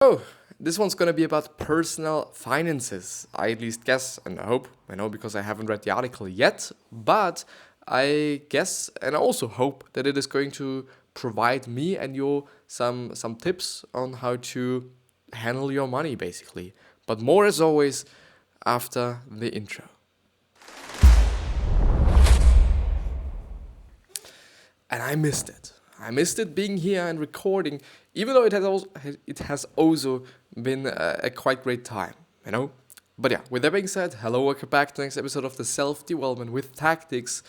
So, this one's gonna be about personal finances. I at least guess and hope, because I haven't read the article yet, but I guess and I also hope that it is going to provide me and you some tips on how to handle your money, basically. But more as always after the intro. And I missed it. I missed it being here and recording, even though it has also been a quite great time. But yeah, with that being said, hello, welcome back to the next episode of the Self-Development with Tactics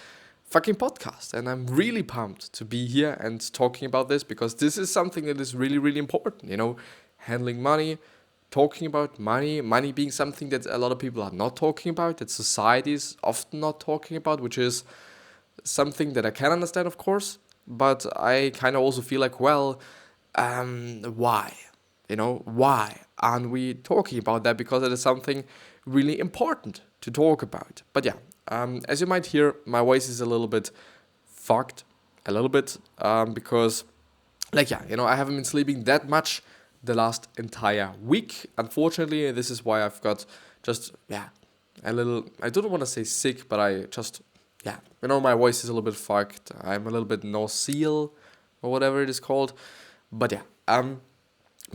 fucking podcast. And I'm really pumped to be here and talking about this because this is something that is really, really important. Handling money, talking about money being something that a lot of people are not talking about, that society is often not talking about, which is something that I can understand, of course, but I kind of also feel like, why? Why aren't we talking about that? Because it is something really important to talk about. But yeah, as you might hear, my voice is a little bit fucked, because, I haven't been sleeping that much the last entire week. Unfortunately, this is why I've got a little, I don't want to say sick, but my voice is a little bit fucked. I'm a little bit nasal or whatever it is called. But yeah,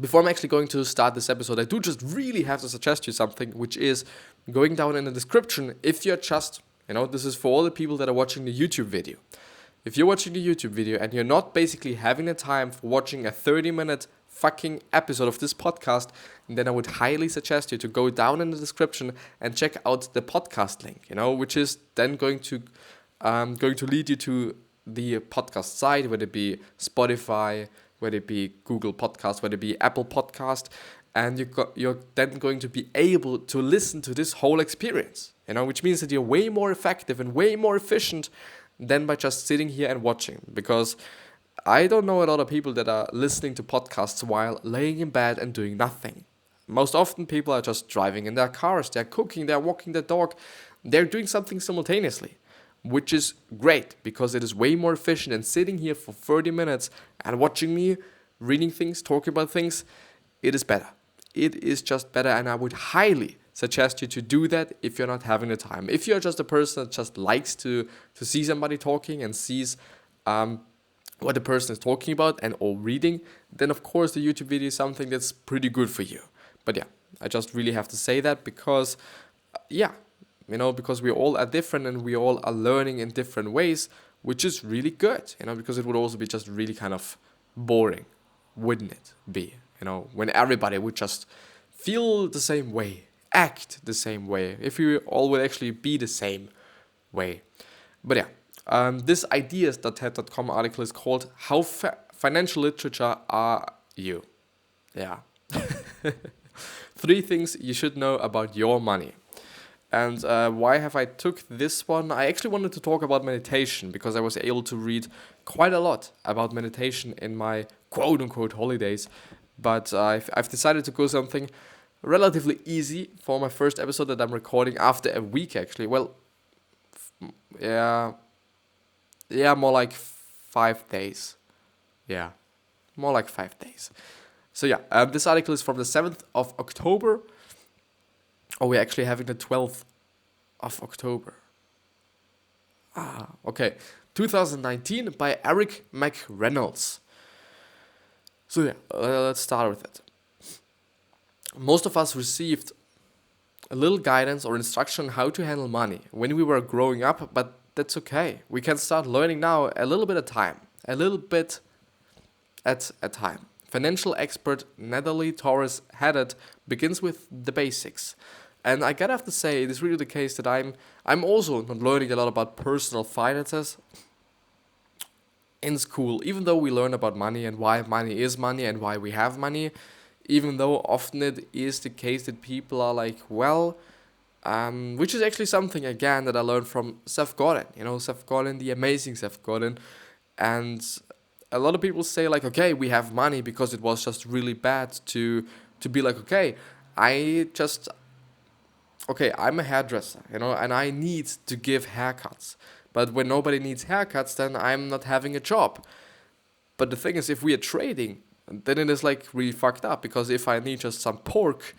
before I'm actually going to start this episode, I do just really have to suggest you something, which is going down in the description. If you're just, this is for all the people that are watching the YouTube video. If you're watching the YouTube video and you're not basically having the time for watching a 30-minute fucking episode of this podcast, then I would highly suggest you to go down in the description and check out the podcast link, which is then going to lead you to the podcast site, whether it be Spotify, whether it be Google Podcast, whether it be Apple Podcast, and you're then going to be able to listen to this whole experience, which means that you're way more effective and way more efficient than by just sitting here and watching, because I don't know a lot of people that are listening to podcasts while laying in bed and doing nothing. Most often people are just driving in their cars, they're cooking, they're walking their dog, they're doing something simultaneously, which is great because it is way more efficient than sitting here for 30 minutes and watching me, reading things, talking about things. It is better. It is just better, and I would highly suggest you to do that if you're not having the time. If you're just a person that just likes to see somebody talking and sees what the person is talking about and or reading, then of course the YouTube video is something that's pretty good for you. But yeah, I just really have to say that because, because we all are different and we all are learning in different ways, which is really good, because it would also be just really kind of boring, wouldn't it be, when everybody would just feel the same way, act the same way, if we all would actually be the same way. But yeah, this ideas.ted.com article is called How Financial Literature Are You? Yeah. 3 things you should know about your money. And why have I took this one? I actually wanted to talk about meditation because I was able to read quite a lot about meditation in my quote-unquote holidays. But I've decided to go something relatively easy for my first episode that I'm recording after a week, actually. Well, more like 5 days. Yeah, more like 5 days. So yeah, this article is from the 7th of October. Oh, we're actually having the 12th of October. Okay. 2019 by Erin McReynolds. So yeah, let's start with it. Most of us received a little guidance or instruction how to handle money when we were growing up, but that's okay. We can start learning now a little bit at a time. Financial expert Natalie Torres Haddad begins with the basics. And I gotta have to say, it is really the case that I'm also not learning a lot about personal finances in school, even though we learn about money and why money is money and why we have money, even though often it is the case that people are like, which is actually something, again, that I learned from Seth Godin, Seth Godin, the amazing Seth Godin. And a lot of people say like, okay, we have money because it was just really bad to be like, okay, I'm a hairdresser, and I need to give haircuts. But when nobody needs haircuts, then I'm not having a job. But the thing is, if we are trading, then it is like really fucked up, because if I need just some pork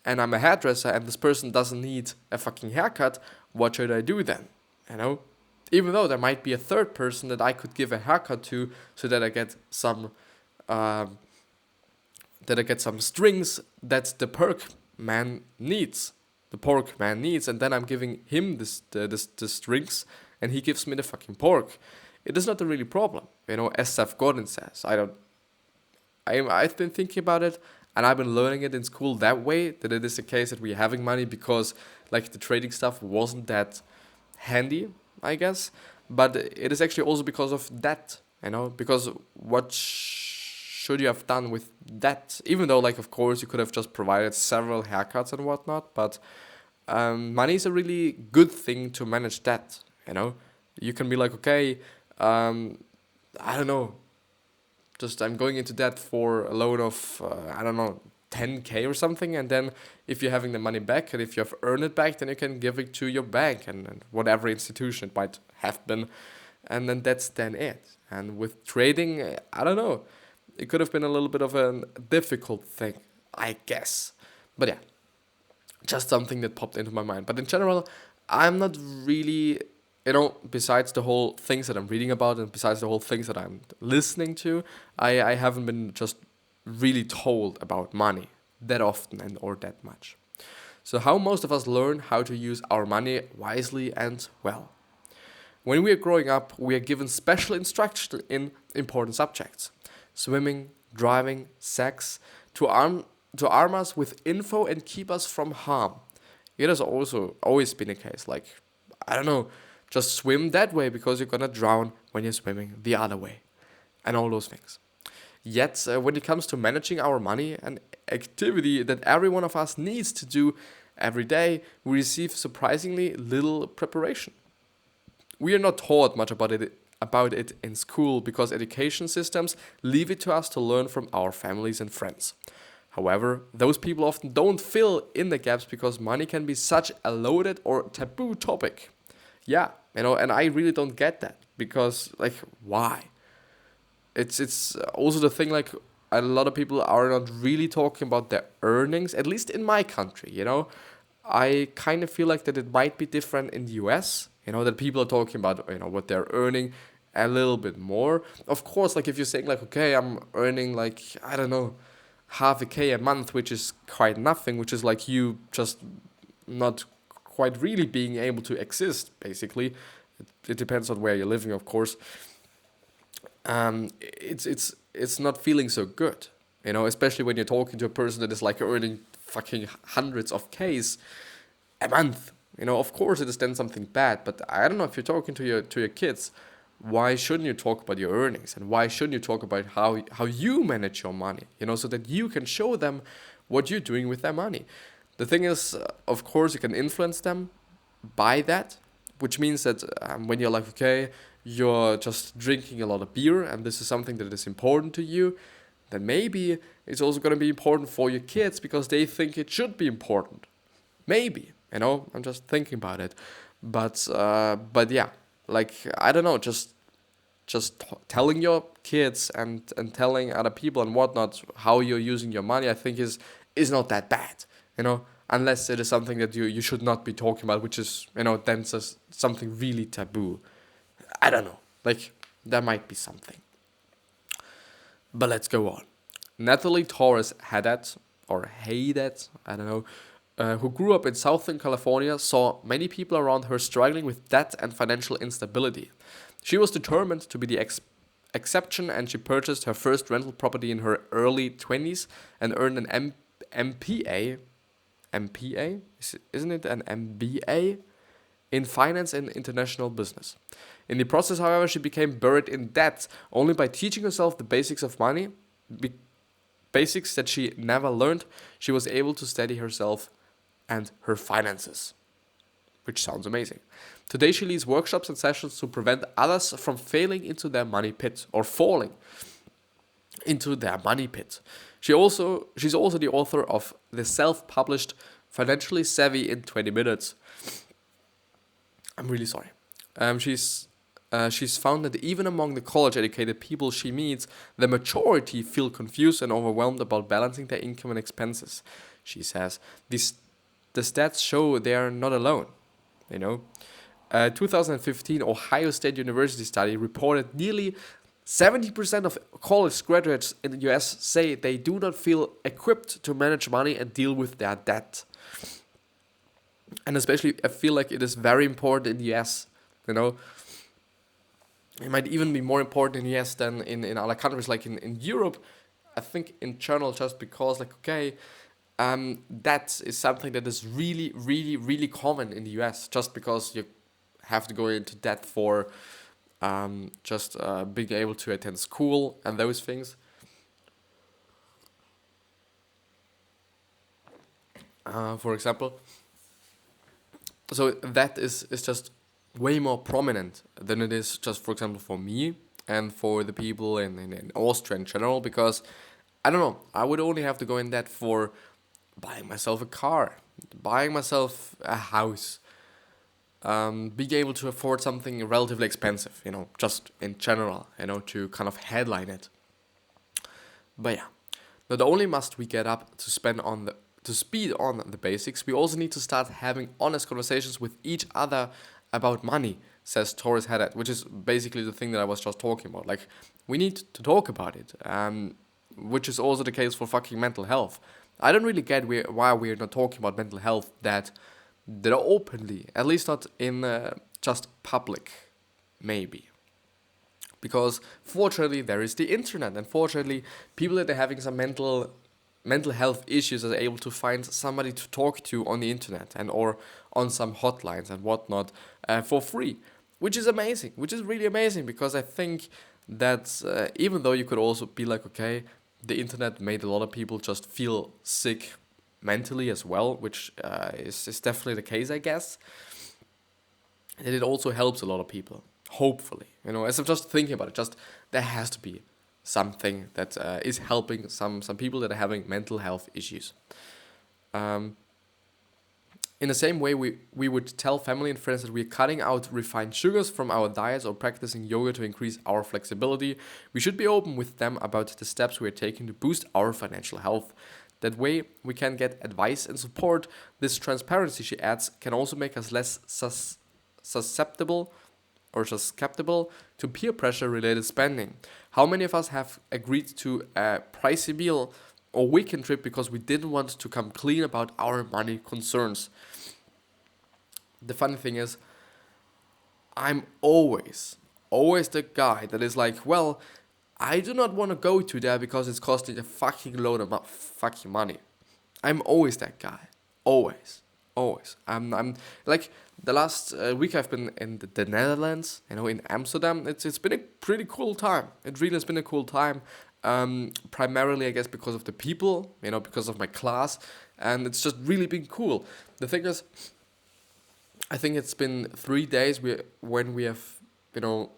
and I'm a hairdresser and this person doesn't need a fucking haircut, what should I do then? You know? Even though there might be a third person that I could give a haircut to, so that I get some um, strings that the pork man needs. The pork man needs, and then I'm giving him the strings, and he gives me the fucking pork. It is not a really problem, as Seth Godin says. I've been thinking about it, and I've been learning it in school that way, that it is the case that we're having money because like the trading stuff wasn't that handy, I guess. But it is actually also because of that, because what should you have done with that? Even though, like, of course, you could have just provided several haircuts and whatnot, but money is a really good thing to manage that. You can be like, okay, I don't know, just I'm going into debt for a loan of, I don't know, 10K or something, and then if you're having the money back and if you have earned it back, then you can give it to your bank and whatever institution it might have been, and then that's then it. And with trading, I don't know, it could have been a little bit of a difficult thing, I guess. But yeah, just something that popped into my mind. But in general, I'm not really, besides the whole things that I'm reading about and besides the whole things that I'm listening to, I haven't been just really told about money that often and or that much. So how most of us learn how to use our money wisely and well. When we are growing up, we are given special instruction in important subjects: swimming, driving, sex, to arm us with info and keep us from harm. It has also always been a case, like, I don't know, just swim that way because you're gonna drown when you're swimming the other way, and all those things. Yet, when it comes to managing our money, an activity that every one of us needs to do every day, we receive surprisingly little preparation. We are not taught much about it in school because education systems leave it to us to learn from our families and friends. However, those people often don't fill in the gaps because money can be such a loaded or taboo topic. Yeah, and I really don't get that, because, like, why? It's also the thing, like, a lot of people are not really talking about their earnings, at least in my country. I kind of feel like that it might be different in the US, that people are talking about, what they're earning a little bit more. Of course, like, if you're saying, like, okay, I'm earning, like, I don't know, half a K a month, which is quite nothing, which is like you just not quite really being able to exist, basically. It depends on where you're living, of course. It's not feeling so good, especially when you're talking to a person that is like earning fucking hundreds of Ks a month. Of course it is then something bad, but I don't know, if you're talking to your kids, why shouldn't you talk about your earnings, and why shouldn't you talk about how you manage your money, so that you can show them what you're doing with their money. The thing is, of course, you can influence them by that, which means that when you're like, okay, you're just drinking a lot of beer and this is something that is important to you, then maybe it's also going to be important for your kids because they think it should be important. Maybe, I'm just thinking about it. But yeah, like, I don't know, just telling your kids and telling other people and whatnot how you're using your money, I think is not that bad, unless it is something that you should not be talking about, which is, then just something really taboo. I don't know, like, there might be something. But let's go on. Natalie Torres Haddad, I don't know, who grew up in Southern California, saw many people around her struggling with debt and financial instability. She was determined to be the exception, and she purchased her first rental property in her early 20s and earned an MPA. MPA? Isn't it an MBA? In finance and international business. In the process, however, she became buried in debt only by teaching herself the basics of money, basics that she never learned. She was able to steady herself and her finances, which sounds amazing. Today, she leads workshops and sessions to prevent others from falling into their money pit or falling into their money pit. She's also the author of the self-published Financially Savvy in 20 Minutes. I'm really sorry. She's she's found that even among the college-educated people she meets, the majority feel confused and overwhelmed about balancing their income and expenses. She says, the stats show they are not alone, you know. A 2015 Ohio State University study reported nearly 70% of college graduates in the US say they do not feel equipped to manage money and deal with their debt. And especially, I feel like it is very important in the US, you know. It might even be more important in the US than in other countries, like in Europe. I think in general, just because, like, okay, that is something that is really, really, really common in the US, just because you have to go into debt for just being able to attend school and those things. For example, so that is just way more prominent than it is just, for example, for me and for the people in Austria in general, because I don't know, I would only have to go in debt for buying myself a car, buying myself a house, being able to afford something relatively expensive, you know, just in general, you know, to kind of headline it. But yeah, not only must we get up to speed on the basics, we also need to start having honest conversations with each other about money, says Torres Haddad, which is basically the thing that I was just talking about. Like, we need to talk about it, which is also the case for fucking mental health. I don't really get why we're not talking about mental health that openly, at least not in just public, maybe. Because fortunately there is the internet, and fortunately people that are having some mental health issues are able to find somebody to talk to on the internet and or on some hotlines and whatnot for free, which is amazing, which is really amazing, because I think that even though you could also be like, okay, the internet made a lot of people just feel sick mentally as well, which is definitely the case, I guess. And it also helps a lot of people, hopefully. You know, as I'm just thinking about it, just there has to be something that is helping some people that are having mental health issues. In the same way, we would tell family and friends that we're cutting out refined sugars from our diets or practicing yoga to increase our flexibility. We should be open with them about the steps we're taking to boost our financial health. That way, we can get advice and support. This transparency, she adds, can also make us less susceptible to peer pressure related spending. How many of us have agreed to a pricey meal or weekend trip because we didn't want to come clean about our money concerns? The funny thing is, I'm always the guy that is like, well, I do not want to go to there because it's costing a fucking load of fucking money. I'm always that guy. Always. I'm like, the last week I've been in the Netherlands, you know, in Amsterdam. It's been a pretty cool time. It really has been a cool time. Primarily, I guess, because of the people, you know, because of my class, and it's just really been cool. The thing is, I think it's been 3 days when we have, you know,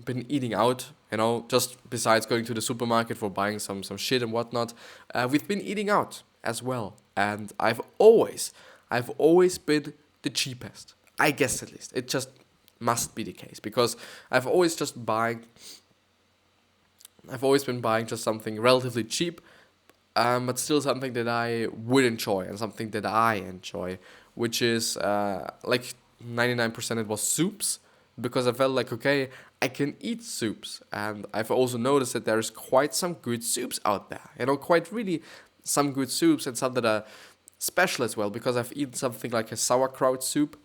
been eating out, you know, just besides going to the supermarket for buying some shit and whatnot. We've been eating out as well, and I've always been the cheapest. I guess, at least it just must be the case, because I've always been buying just something relatively cheap, but still something that I would enjoy and something that I enjoy, which is like 99% it was soups, because I felt like, okay, I can eat soups, and I've also noticed that there's quite some good soups out there, you know, quite really some good soups, and some that are special as well, because I've eaten something like a sauerkraut soup,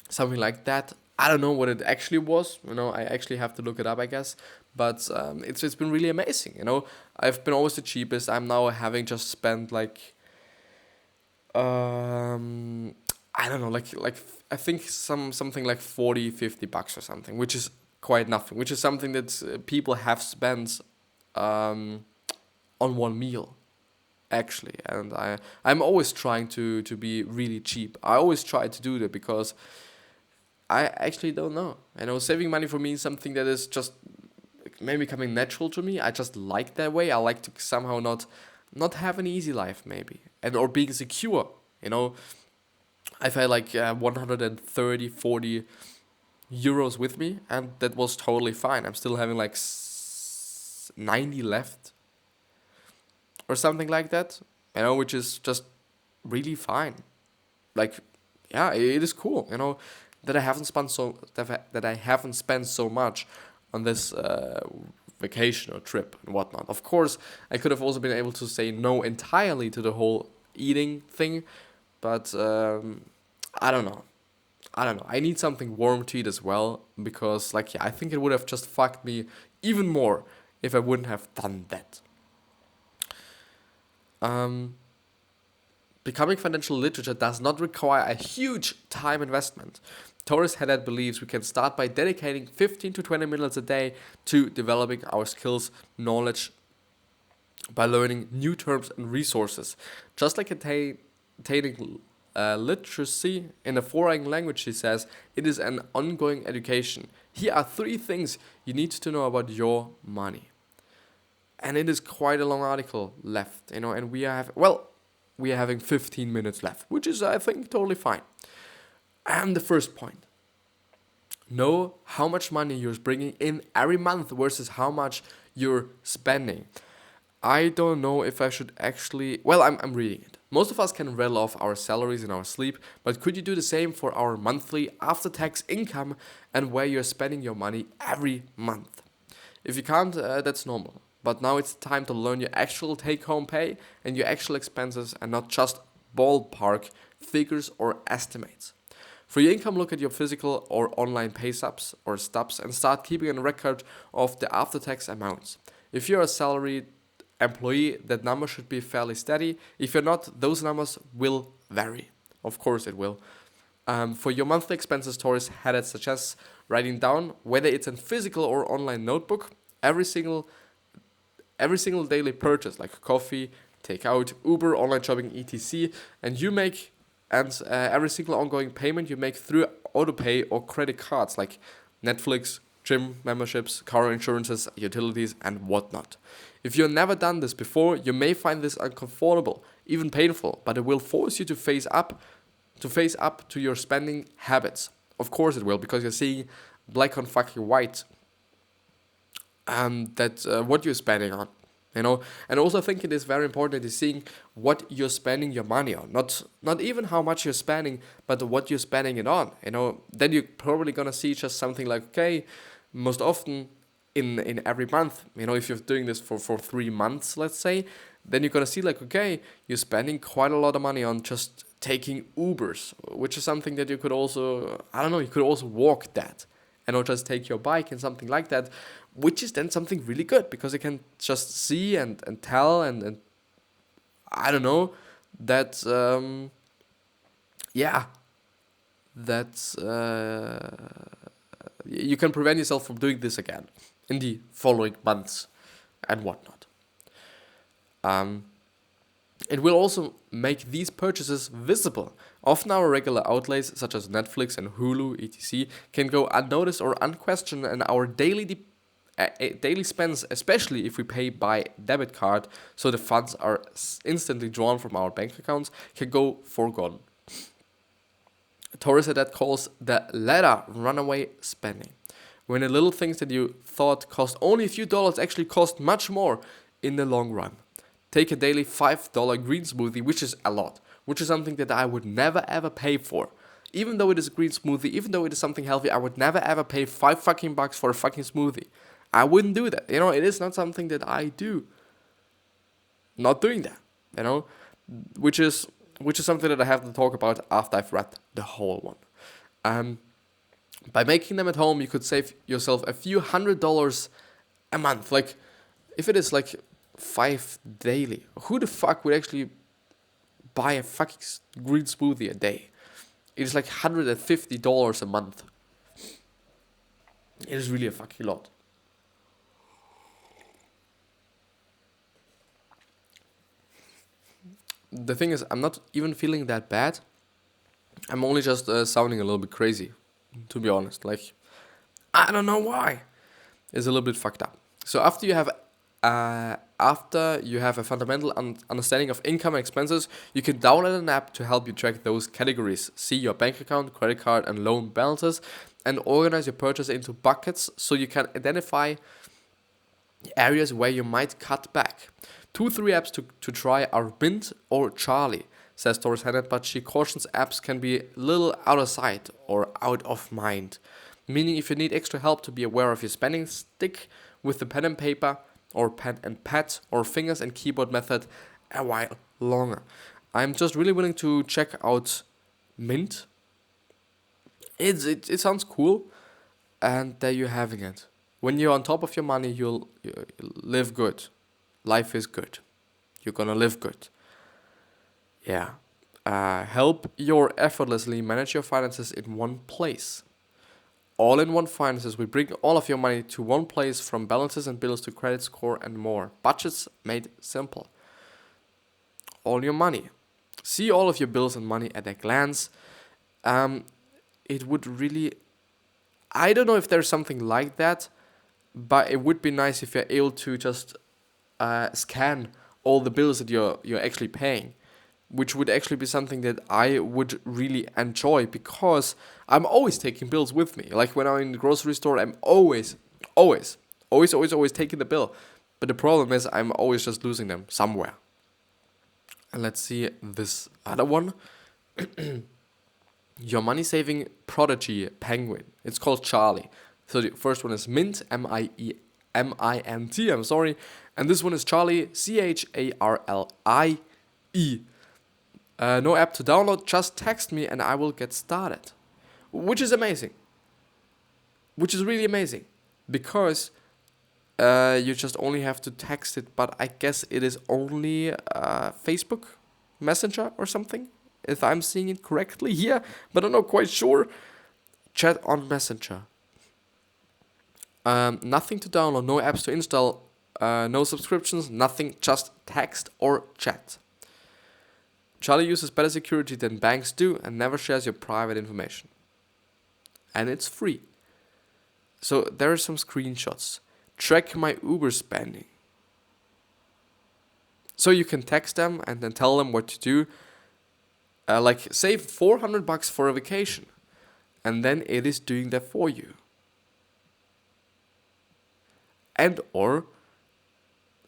something like that. I don't know what it actually was, you know, I actually have to look it up, I guess, but it's been really amazing, you know. I've been always the cheapest. I'm now having just spent like I don't know, like I think something like 40-50 bucks or something, which is quite nothing, which is something that people have spent on one meal, actually. And I'm always trying to be really cheap. I always try to do that, because I actually don't know. You know, saving money for me is something that is just maybe coming natural to me. I just like that way. I like to somehow not have an easy life, maybe, and or being secure, you know. I've had like 130, 40 euros with me, and that was totally fine. I'm still having like 90 left or something like that, which is just really fine. Like, yeah, it is cool, that I haven't spent so much on this vacation or trip and whatnot. Of course, I could have also been able to say no entirely to the whole eating thing, but I don't know. I need something warm to eat as well because, like, yeah, I think it would have just fucked me even more if I wouldn't have done that. Becoming financial literature does not require a huge time investment. Taurus Headed believes we can start by dedicating 15 to 20 minutes a day to developing our skills, knowledge, by learning new terms and resources. Just like attaining literacy in a foreign language, he says, it is an ongoing education. Here are 3 things you need to know about your money. And it is quite a long article left, and we are having 15 minutes left, which is, I think, totally fine. And the first point: know how much money you're bringing in every month versus how much you're spending. I don't know if I should actually... Well, I'm reading it. Most of us can rattle off our salaries in our sleep, but could you do the same for our monthly after-tax income and where you're spending your money every month? If you can't, that's normal. But now it's time to learn your actual take-home pay and your actual expenses and not just ballpark figures or estimates. For your income, look at your physical or online pay stubs and start keeping a record of the after-tax amounts. If you're a salaried employee, that number should be fairly steady. If you're not, those numbers will vary. Of course it will. For your monthly expenses, Taurus Headed suggests writing down, whether it's a physical or online notebook, every single daily purchase, like coffee, takeout, Uber, online shopping, etc. And every single ongoing payment you make through autopay or credit cards, like Netflix, gym memberships, car insurances, utilities, and whatnot. If you've never done this before, you may find this uncomfortable, even painful, but it will force you to face up to your spending habits. Of course it will, because you're seeing black on fucking white what you're spending on, and also I think it is very important is seeing what you're spending your money on, not even how much you're spending, but what you're spending it on. Then you're probably gonna see just something like, okay, most often in every month, if you're doing this for 3 months, let's say, then you're gonna see like, okay, you're spending quite a lot of money on just taking Ubers, which is something that you could also, you could also walk that and not just take your bike and something like that, which is then something really good because you can just see and tell and I don't know, that, you can prevent yourself from doing this again in the following months and whatnot. It will also make these purchases visible. Often our regular outlays, such as Netflix and Hulu, etc., can go unnoticed or unquestioned, and our daily spends, especially if we pay by debit card, so the funds are instantly drawn from our bank accounts, can go forgone. Taurus that calls the latter runaway spending. When the little things that you thought cost only a few dollars actually cost much more in the long run. Take a daily $5 green smoothie, which is a lot, which is something that I would never ever pay for. Even though it is a green smoothie, even though it is something healthy, I would never ever pay $5 for a fucking smoothie. I wouldn't do that. It is not something that I do. Not doing that, which is something that I have to talk about after I've read the whole one. By making them at home, you could save yourself a few $100s a month. Like, if it is like 5 daily, who the fuck would actually buy a fucking green smoothie a day? It is like $150 a month. It is really a fucking lot. The thing is, I'm not even feeling that bad. I'm only just sounding a little bit crazy, to be honest. Like, I don't know why. It's a little bit fucked up. So after you have a fundamental understanding of income and expenses, you can download an app to help you track those categories. See your bank account, credit card, and loan balances, and organize your purchase into buckets so you can identify areas where you might cut back. 2-3 apps to try are Mint or Charlie, says Doris Hennett, but she cautions apps can be a little out of sight or out of mind. Meaning if you need extra help to be aware of your spending, stick with the pen and paper or pen and pad or fingers and keyboard method a while longer. I'm just really willing to check out Mint. It sounds cool, and there you're having it. When you're on top of your money, you live good. Life is good. You're gonna live good. Yeah. Help your effortlessly manage your finances in one place. All-in-one finances. We bring all of your money to one place, from balances and bills to credit score and more. Budgets made simple. All your money. See all of your bills and money at a glance. It would really... I don't know if there's something like that, but it would be nice if you're able to just scan all the bills that you're actually paying, which would actually be something that I would really enjoy, because I'm always taking bills with me. Like when I'm in the grocery store, I'm always taking the bill. But the problem is I'm always just losing them somewhere. And let's see this other one. Your money saving prodigy penguin. It's called Charlie. So the first one is Mint, Mint, I'm sorry. And this one is Charlie, Charlie. No app to download, just text me and I will get started. Which is amazing. Which is really amazing. Because you just only have to text it, but I guess it is only Facebook Messenger or something, if I'm seeing it correctly here, but I'm not quite sure. Chat on Messenger. Nothing to download, no apps to install, no subscriptions, nothing, just text or chat. Charlie uses better security than banks do and never shares your private information. And it's free. So there are some screenshots. Track my Uber spending. So you can text them and then tell them what to do. Like save $400 for a vacation. And then it is doing that for you. And or...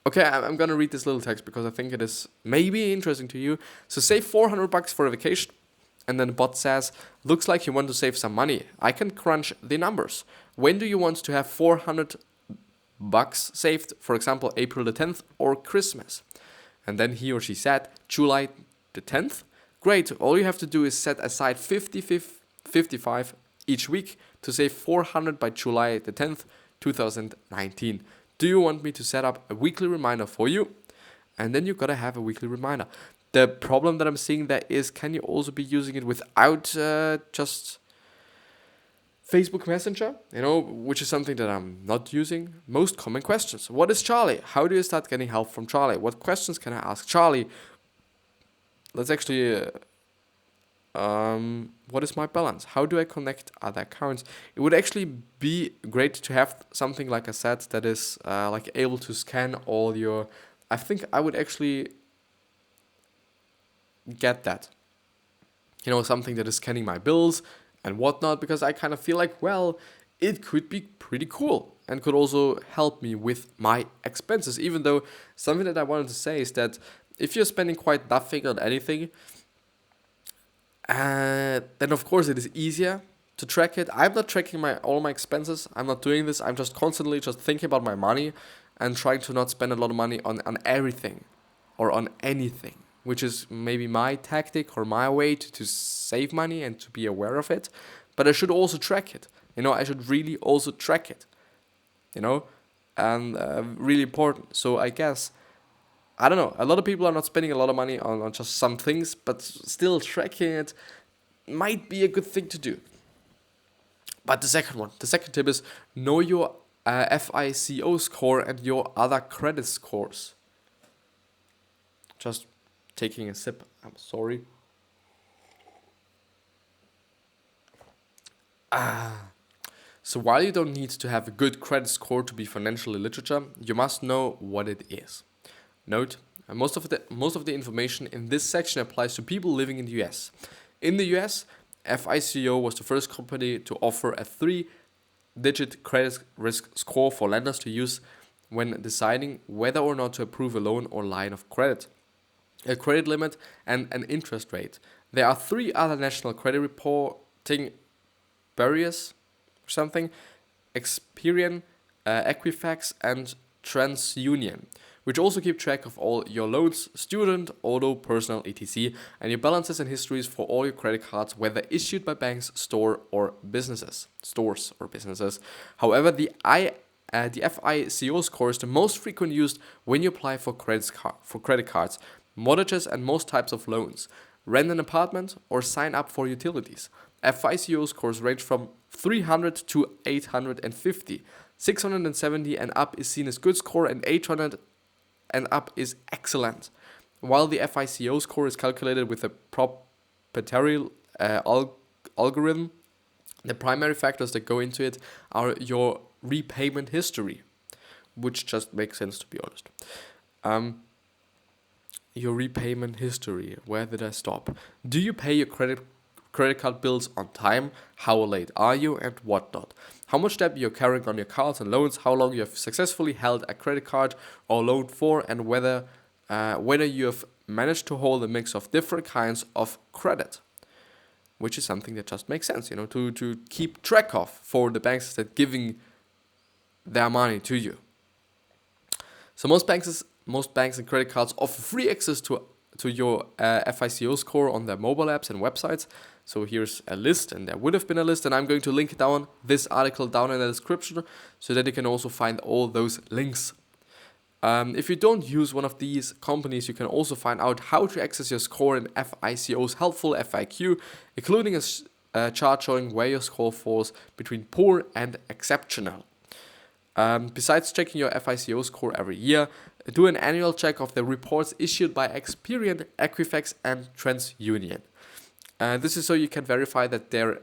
Okay, I'm gonna read this little text because I think it is maybe interesting to you. So save $400 for a vacation. And then the bot says, looks like you want to save some money. I can crunch the numbers. When do you want to have $400 saved? For example, April the 10th or Christmas. And then he or she said, July the 10th. Great, all you have to do is set aside 55 each week to save 400 by July the 10th, 2019. Do you want me to set up a weekly reminder for you? And then you gotta have a weekly reminder. The problem that I'm seeing there is, can you also be using it without just Facebook Messenger? You know, which is something that I'm not using. Most common questions. What is Charlie? How do you start getting help from Charlie? What questions can I ask Charlie? Let's actually... what is my balance? How do I connect other accounts? It would actually be great to have something, like I said, that is like able to scan all your... I think I would actually get that. You know, something that is scanning my bills and whatnot, because I kind of feel like, well, it could be pretty cool and could also help me with my expenses. Even though something that I wanted to say is that if you're spending quite nothing on anything, then of course it is easier to track it. I'm not tracking all my expenses. I'm not doing this. I'm just constantly just thinking about my money and trying to not spend a lot of money on everything or on anything, which is maybe my tactic or my way to save money and to be aware of it. But I should also track it. You know, I should really also track it. You know, and really important. So I guess, I don't know, a lot of people are not spending a lot of money on just some things, but still tracking it might be a good thing to do. But the second tip is know your FICO score and your other credit scores. Just taking a sip, I'm sorry. So while you don't need to have a good credit score to be financially literate, you must know what it is. Note, most of the information in this section applies to people living in the US. In the US, FICO was the first company to offer a 3-digit credit risk score for lenders to use when deciding whether or not to approve a loan or line of credit, a credit limit, and an interest rate. There are 3 other national credit reporting barriers or something: Experian, Equifax, and TransUnion, which also keep track of all your loans, student, auto, personal, etc., and your balances and histories for all your credit cards, whether issued by banks, stores or businesses. However, the FICO score is the most frequent used when you apply for credit cards, mortgages, and most types of loans, rent an apartment, or sign up for utilities. FICO scores range from 300 to 850. 670 and up is seen as good score, and 800 and up is excellent. While the FICO score is calculated with a proprietary algorithm, the primary factors that go into it are your repayment history, which just makes sense, to be honest. Your repayment history. Where did I stop? Do you pay your credit card bills on time? How late are you, and whatnot? How much debt you're carrying on your cards and loans, how long you have successfully held a credit card or loan for, and whether you have managed to hold a mix of different kinds of credit, which is something that just makes sense, to keep track of for the banks that giving their money to you. So most banks and credit cards offer free access to your FICO score on their mobile apps and websites. So here's a list, and there would have been a list, and I'm going to link down this article down in the description so that you can also find all those links. If you don't use one of these companies, you can also find out how to access your score in FICO's helpful FAQ, including a chart showing where your score falls between poor and exceptional. Besides checking your FICO score every year, do an annual check of the reports issued by Experian, Equifax, and TransUnion. This is so you can verify that they're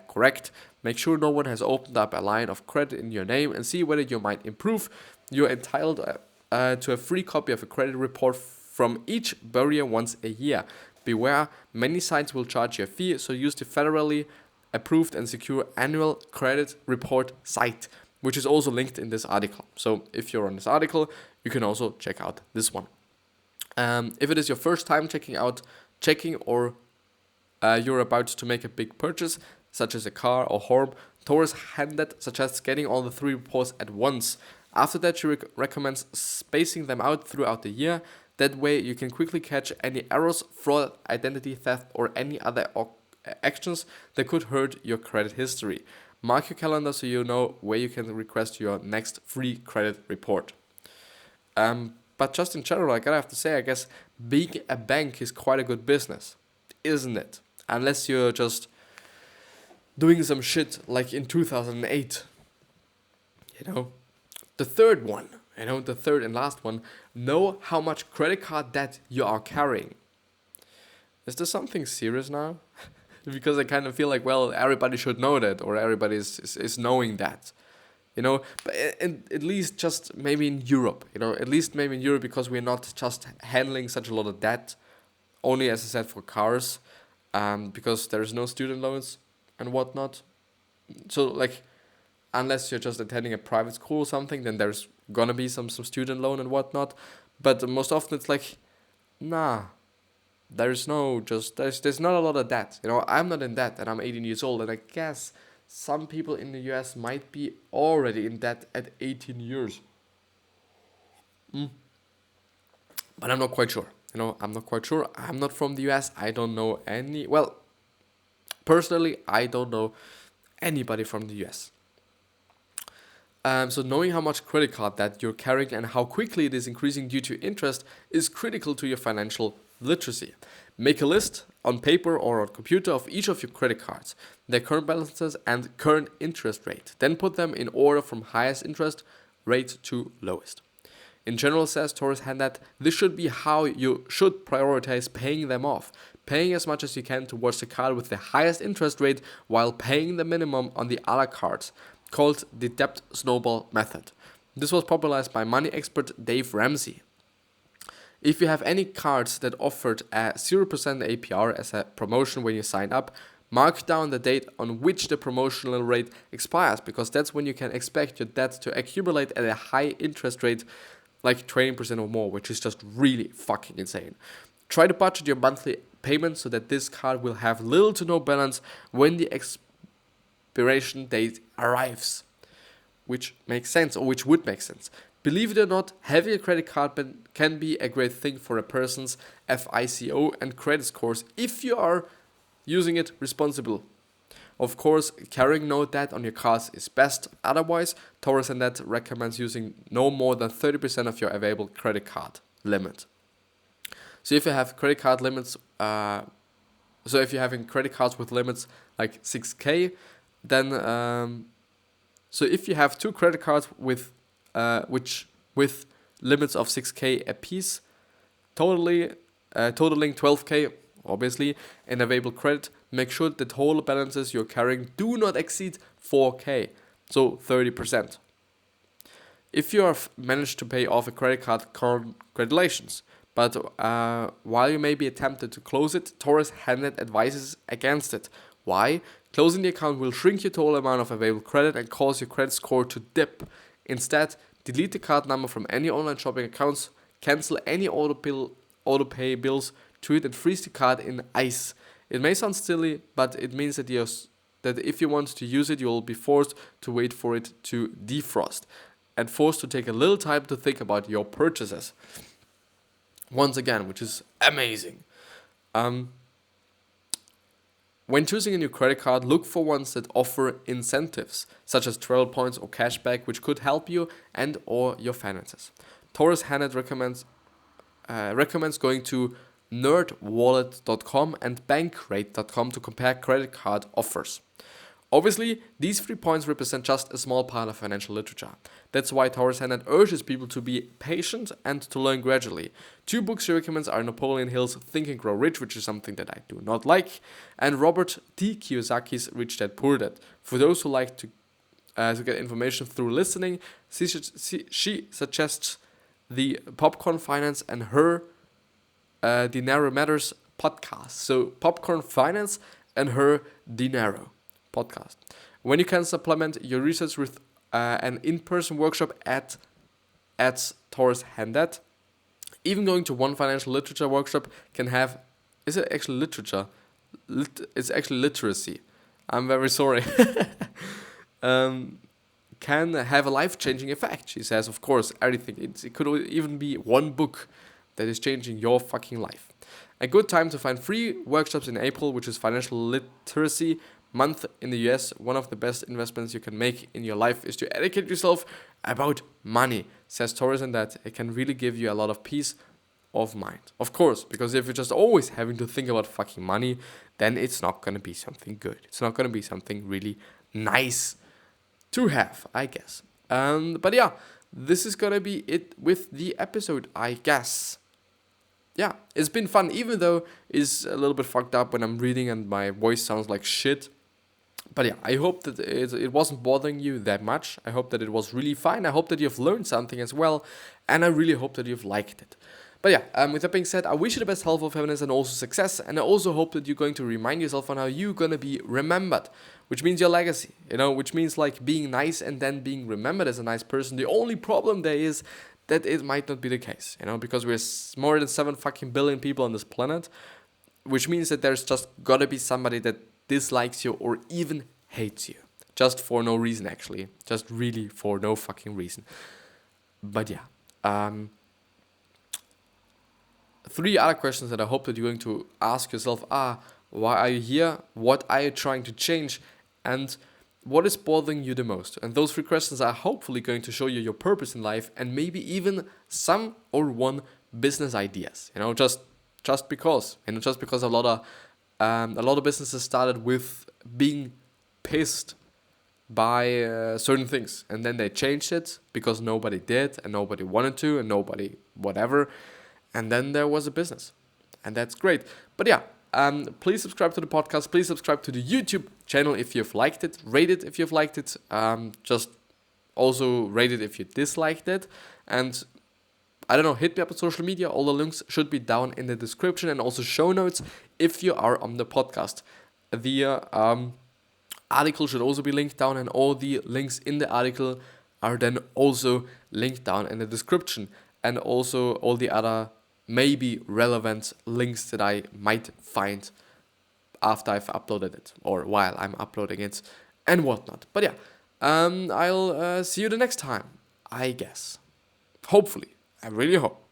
correct. Make sure no one has opened up a line of credit in your name, and see whether you might improve. You're entitled to a free copy of a credit report from each bureau once a year. Beware, many sites will charge you a fee, so use the federally approved and secure annual credit report site, which is also linked in this article. So if you're on this article, you can also check out this one. If it is your first time checking or you're about to make a big purchase, such as a car or home, Taurus Handed suggests getting all the 3 reports at once. After that, she recommends spacing them out throughout the year. That way, you can quickly catch any errors, fraud, identity theft, or any other actions that could hurt your credit history. Mark your calendar so you know where you can request your next free credit report. But just in general, I gotta have to say, I guess being a bank is quite a good business, isn't it? Unless you're just doing some shit like in 2008. The third and last one, know how much credit card debt you are carrying. Is there something serious now? Because I kind of feel like, well, everybody should know that, or everybody is knowing that. But at least just maybe in Europe, because we're not just handling such a lot of debt, only, as I said, for cars, because there's no student loans and whatnot. So, unless you're just attending a private school or something, then there's gonna be some student loan and whatnot. But most often it's there's not a lot of debt. I'm not in debt, and I'm 18 years old, and I guess some people in the US might be already in debt at 18 years. But I'm not quite sure. I'm not from the US. I don't know personally, I don't know anybody from the US. So knowing how much credit card debt you're carrying and how quickly it is increasing due to interest is critical to your financial literacy. Make a list on paper or on computer of each of your credit cards, their current balances and current interest rate. Then put them in order from highest interest rate to lowest. In general, says Taurus Handed, this should be how you should prioritize paying them off. Paying as much as you can towards the card with the highest interest rate while paying the minimum on the other cards, called the debt snowball method. This was popularized by money expert Dave Ramsey. If you have any cards that offered a 0% APR as a promotion when you sign up, Mark down the date on which the promotional rate expires, because that's when you can expect your debt to accumulate at a high interest rate, like 20% or more, which is just really fucking insane. Try to budget your monthly payments so that this card will have little to no balance when the expiration date arrives, which makes sense, or which would make sense. Believe it or not, having a credit card can be a great thing for a person's FICO and credit scores if you are using it responsible. Of course, carrying no debt on your cards is best. Otherwise, Taurus and Net recommends using no more than 30% of your available credit card limit. So if you have credit card limits, if you're having credit cards with limits like 6K, then so if you have two credit cards with limits of 6K a piece, totaling 12K, obviously, in available credit, make sure the total balances you're carrying do not exceed 4K, so 30%. If you have managed to pay off a credit card, congratulations. But while you may be tempted to close it, Taurus Handnet advises against it. Why? Closing the account will shrink your total amount of available credit and cause your credit score to dip. Instead, delete the card number from any online shopping accounts, cancel any auto-pay bills to it, and freeze the card in ice. It may sound silly, but it means that if you want to use it, you will be forced to wait for it to defrost and forced to take a little time to think about your purchases. Once again, which is amazing. When choosing a new credit card, look for ones that offer incentives, such as travel points or cashback, which could help you and or your finances. Taurus Handnet recommends going to nerdwallet.com and bankrate.com to compare credit card offers. Obviously, these 3 points represent just a small part of financial literature. That's why Taurus Handnet urges people to be patient and to learn gradually. 2 books he recommends are Napoleon Hill's Think and Grow Rich, which is something that I do not like, and Robert T. Kiyosaki's Rich Dad Poor Dad. For those who like to get information through listening, she suggests the Popcorn Finance and her Dinero Matters podcast. So Popcorn Finance and her Dinero podcast. When you can supplement your research with an in-person workshop at Taurus Handnet, even going to one financial literature workshop can have, is it actually literature? It's actually literacy. I'm very sorry. Can have a life-changing effect. She says, of course, everything. It could even be one book that is changing your fucking life. A good time to find free workshops in April, which is Financial Literacy Month in the US. One of the best investments you can make in your life is to educate yourself about money, says Taurus, and that it can really give you a lot of peace of mind. Of course, because if you're just always having to think about fucking money, then it's not going to be something good. It's not going to be something really nice to have, I guess. But yeah, this is going to be it with the episode, I guess. Yeah, it's been fun, even though it's a little bit fucked up when I'm reading and my voice sounds like shit. But yeah, I hope that it wasn't bothering you that much. I hope that it was really fine. I hope that you've learned something as well. And I really hope that you've liked it. But yeah, with that being said, I wish you the best health of happiness and also success. And I also hope that you're going to remind yourself on how you're going to be remembered. Which means your legacy, which means like being nice and then being remembered as a nice person. The only problem there is that it might not be the case, because we're more than 7 fucking billion people on this planet. Which means that there's just gotta be somebody that dislikes you or even hates you. Just for no reason, actually. Just really for no fucking reason. But yeah. 3 other questions that I hope that you're going to ask yourself are, why are you here? What are you trying to change? And what is bothering you the most? And those 3 questions are hopefully going to show you your purpose in life and maybe even some or one business ideas. Just because a lot of businesses started with being pissed by certain things, and then they changed it because nobody did and nobody wanted to and nobody whatever, and then there was a business, and that's great. But yeah, please subscribe to the podcast. Please subscribe to the YouTube channel if you've liked it. Rate it if you've liked it. Just also rate it if you disliked it, and I don't know, hit me up on social media. All the links should be down in the description and also show notes if you are on the podcast. the article should also be linked down, and all the links in the article are then also linked down in the description, and also all the other maybe relevant links that I might find after I've uploaded it or while I'm uploading it and whatnot. But yeah, I'll see you the next time, I guess. Hopefully. I really hope.